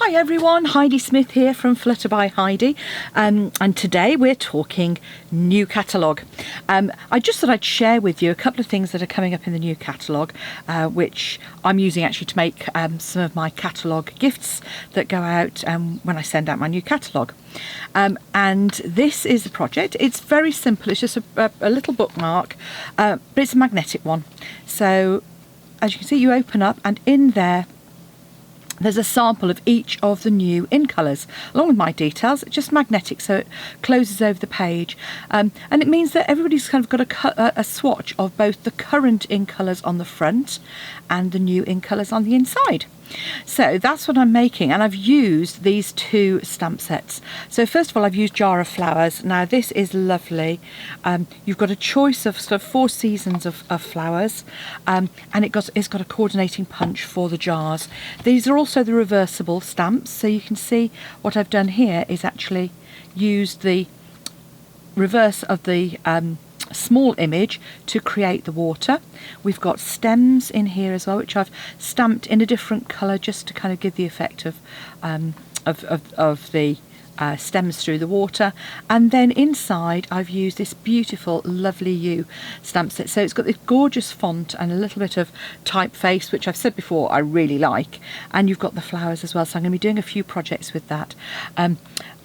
Hi everyone, Heidi Smith here from Flutter by Heidi, and today we're talking new catalogue. I just thought I'd share with you a couple of things that are coming up in the new catalogue, which I'm using actually to make some of my catalogue gifts that go out when I send out my new catalogue. And this is the project. It's very simple, it's just a little bookmark, but it's a magnetic one. So as you can see, you open up and in there's a sample of each of the new in colours, along with my details. It's just magnetic, so it closes over the page. And it means that everybody's kind of got a swatch of both the current in colours on the front and the new in colours on the inside. So that's what I'm making, and I've used these two stamp sets. So first of all, I've used Jar of Flowers. Now this is lovely. You've got a choice of sort of 4 seasons of flowers, and it's got a coordinating punch for the jars. These are also the reversible stamps, so you can see what I've done here is actually used the reverse of the small image to create the water. We've got stems in here as well, which I've stamped in a different colour just to kind of give the effect of the stems through the water. And then inside I've used this beautiful lovely U stamp set, so it's got this gorgeous font and a little bit of typeface, which I've said before I really like, and you've got the flowers as well, so I'm going to be doing a few projects with that.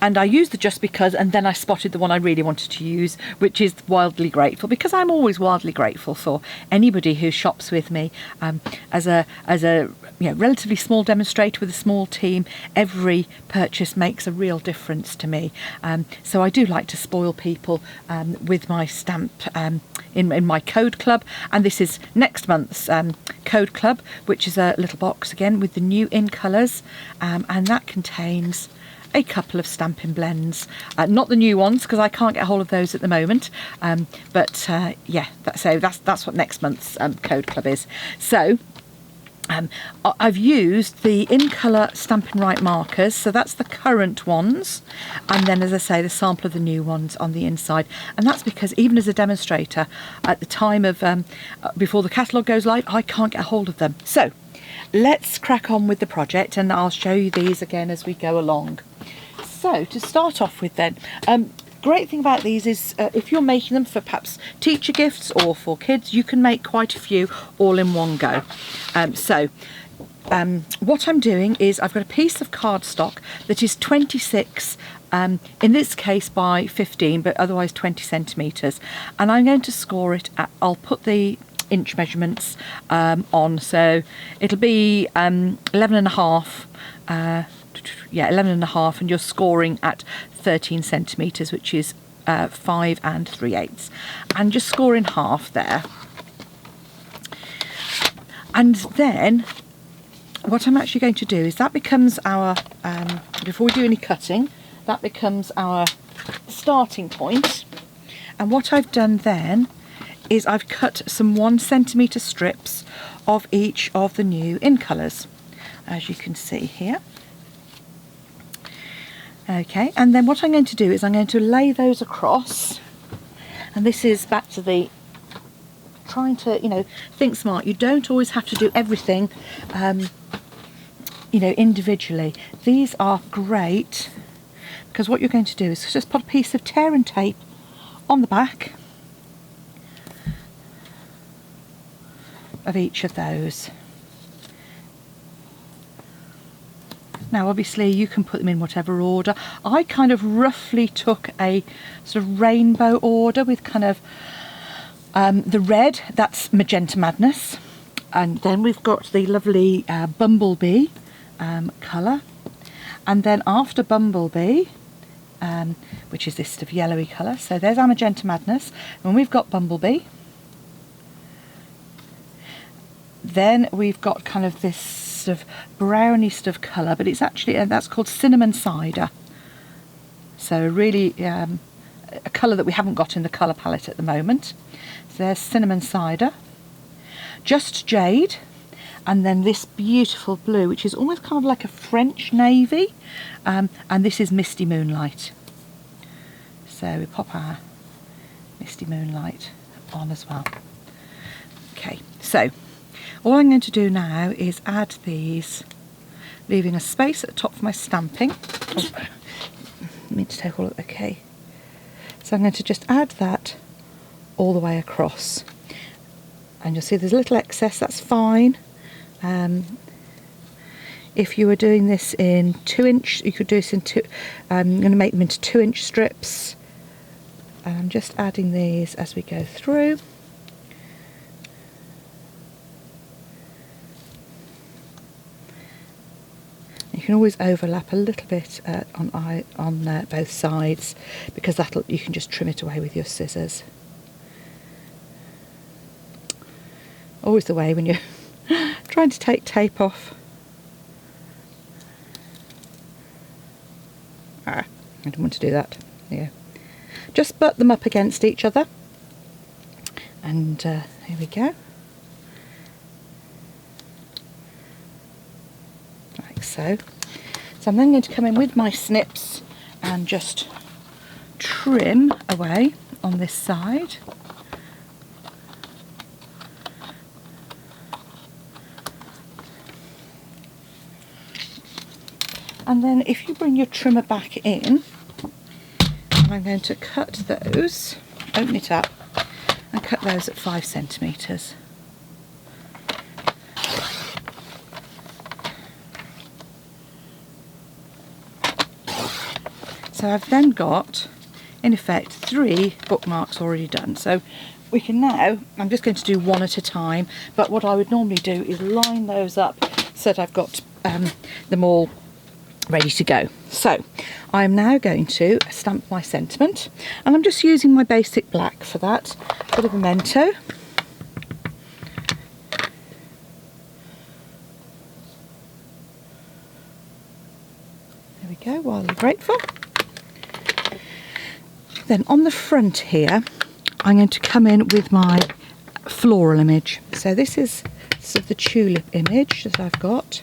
And I used the Just Because, and then I spotted the one I really wanted to use, which is Wildly Grateful, because I'm always wildly grateful for anybody who shops with me. As a relatively small demonstrator with a small team, every purchase makes a real difference to me. So I do like to spoil people with my stamp in my code club, and this is next month's code club, which is a little box again with the new in colours, and that contains a couple of stamping blends, not the new ones because I can't get hold of those at the moment, but yeah, that's what next month's code club is. So I've used the in colour Stampin' Right markers, so that's the current ones, and then as I say, the sample of the new ones on the inside. And that's because even as a demonstrator at the time of before the catalogue goes live, I can't get hold of them. So let's crack on with the project, and I'll show you these again as we go along. So to start off with then, great thing about these is if you're making them for perhaps teacher gifts or for kids, you can make quite a few all in one go. What I'm doing is I've got a piece of cardstock that is 26 in this case by 15, but otherwise 20 centimetres, and I'm going to score it at, I'll put the inch measurements on, so it'll be 11.5, 11.5, and you're scoring at 13 centimetres, which is 5 3/8, and just score in half there. And then what I'm actually going to do is that becomes our before we do any cutting, that becomes our starting point. And what I've done then is I've cut some 1 centimetre strips of each of the new in colours, as you can see here. Okay, and then what I'm going to do is I'm going to lay those across, and this is back to the trying to, think smart. You don't always have to do everything, individually. These are great because what you're going to do is just put a piece of tear and tape on the back of each of those. Now obviously you can put them in whatever order. I kind of roughly took a sort of rainbow order with kind of the red, that's Magenta Madness, and then we've got the lovely Bumblebee colour, and then after Bumblebee, which is this sort of yellowy colour, so there's our Magenta Madness, and we've got Bumblebee. Then we've got kind of this sort of browny sort of colour, but it's actually, that's called Cinnamon Cider. So really a colour that we haven't got in the colour palette at the moment. So there's Cinnamon Cider. Just Jade, and then this beautiful blue, which is almost kind of like a French navy, and this is Misty Moonlight. So we pop our Misty Moonlight on as well. Okay, so all I'm going to do now is add these leaving a space at the top for my stamping. Oh, I need to take all of it, okay. So I'm going to just add that all the way across. And you'll see there's a little excess, that's fine. If you were doing this in 2-inch, you could do this in I'm going to make them into 2-inch strips. And I'm just adding these as we go through. You can always overlap a little bit on both sides, because you can just trim it away with your scissors. Always the way when you're trying to take tape off. I didn't want to do that. Yeah, just butt them up against each other, and here we go, like so. So I'm then going to come in with my snips and just trim away on this side. And then if you bring your trimmer back in, I'm going to cut those, open it up, and cut those at 5 centimetres. So I've then got, in effect, 3 bookmarks already done. So we can now, I'm just going to do one at a time, but what I would normally do is line those up so that I've got them all ready to go. So I'm now going to stamp my sentiment, and I'm just using my basic black for that, bit of memento. There we go, while you're grateful. Then on the front here, I'm going to come in with my floral image. So this is sort of the tulip image that I've got.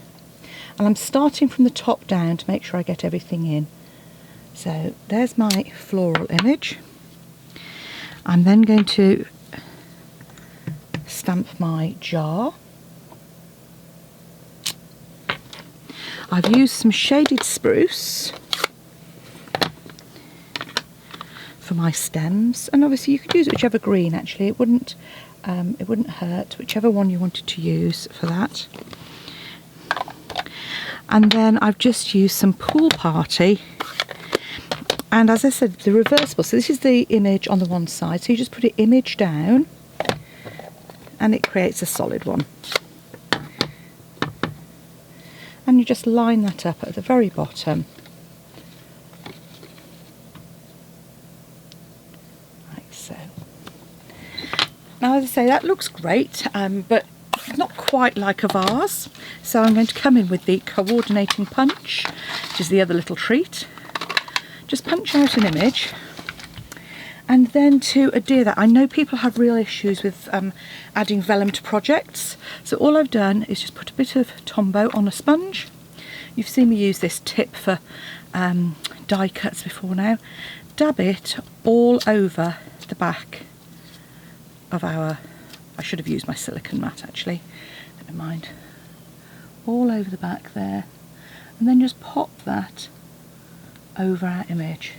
And I'm starting from the top down to make sure I get everything in. So there's my floral image. I'm then going to stamp my jar. I've used some shaded spruce for my stems, and obviously you could use whichever green, actually it wouldn't hurt, whichever one you wanted to use for that. And then I've just used some Pool Party, and as I said, the reversible, so this is the image on the one side, so you just put an image down and it creates a solid one, and you just line that up at the very bottom like so. Now, as I say, that looks great, but not quite like a vase, so I'm going to come in with the coordinating punch, which is the other little treat. Just punch out an image, and then to adhere that, I know people have real issues with adding vellum to projects, so all I've done is just put a bit of Tombow on a sponge. You've seen me use this tip for die cuts before now. Dab it all over the back of our, I should have used my silicone mat actually, never mind, all over the back there, and then just pop that over our image,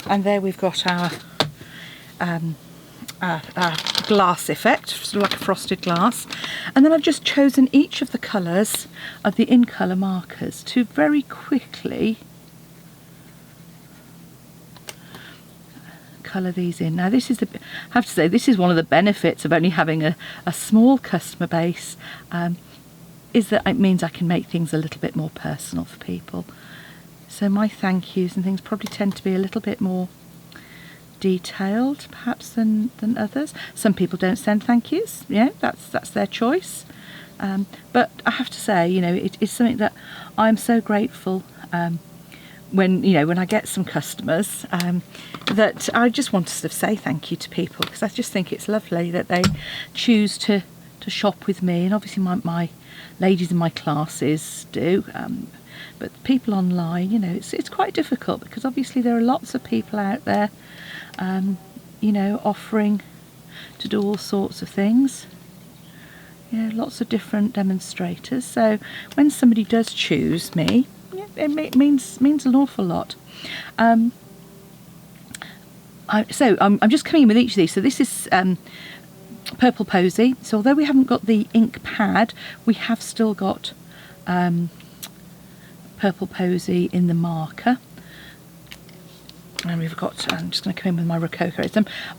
and there we've got our glass effect, sort of like a frosted glass. And then I've just chosen each of the colours of the in colour markers to very quickly colour these in. Now this is I have to say, this is one of the benefits of only having a small customer base, is that it means I can make things a little bit more personal for people. So my thank yous and things probably tend to be a little bit more detailed perhaps than others. Some people don't send thank yous, yeah, that's their choice, but I have to say, you know, it is something that I'm so grateful when I get some customers, that I just want to sort of say thank you to people, because I just think it's lovely that they choose to shop with me, and obviously my ladies in my classes do, but people online, you know, it's quite difficult, because obviously there are lots of people out there, you know, offering to do all sorts of things. Yeah, lots of different demonstrators. So when somebody does choose me, yeah, it means an awful lot. I'm just coming in with each of these. So this is Purple Posy. So although we haven't got the ink pad, we have still got Purple Posy in the marker. And we've got, I'm just going to come in with my Rococo.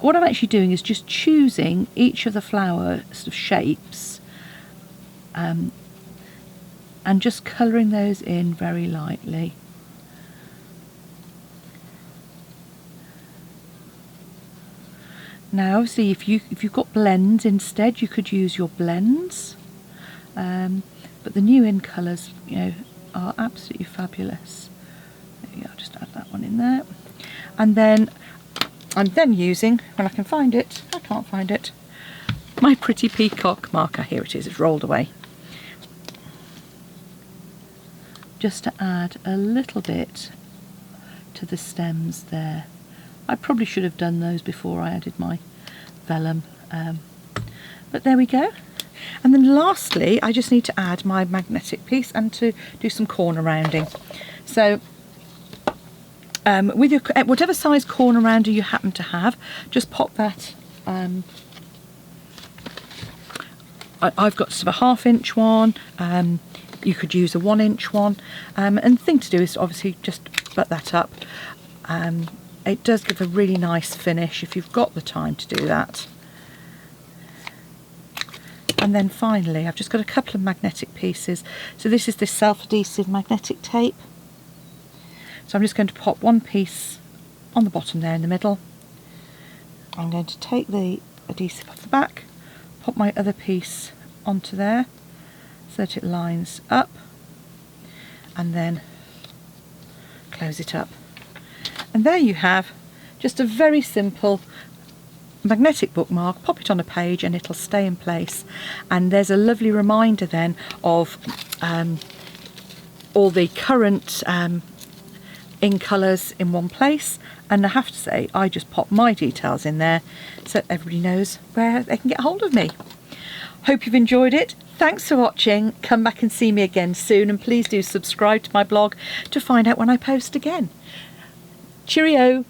What I'm actually doing is just choosing each of the flower sort of shapes and just colouring those in very lightly. Now obviously if you've got blends instead, you could use your blends, but the new in colours, you know, are absolutely fabulous. There you go, I'll just add that one in there. And then I'm then using, when I can find it, I can't find it, my pretty peacock marker. Here it is, it's rolled away. Just to add a little bit to the stems there. I probably should have done those before I added my vellum, but there we go. And then lastly, I just need to add my magnetic piece and to do some corner rounding. So with your whatever size corner rounder you happen to have, just pop that. I've got sort of a 1/2 inch one. You could use a 1 inch one, and the thing to do is obviously just butt that up. It does give a really nice finish if you've got the time to do that. And then finally, I've just got a couple of magnetic pieces. So this is this self-adhesive magnetic tape. So I'm just going to pop one piece on the bottom there in the middle. I'm going to take the adhesive off the back, pop my other piece onto there so that it lines up, and then close it up. And there you have just a very simple magnetic bookmark. Pop it on a page and it'll stay in place. And there's a lovely reminder then of all the current in colours in one place, and I have to say I just pop my details in there so everybody knows where they can get hold of me. Hope you've enjoyed it. Thanks for watching. Come back and see me again soon, and please do subscribe to my blog to find out when I post again. Cheerio.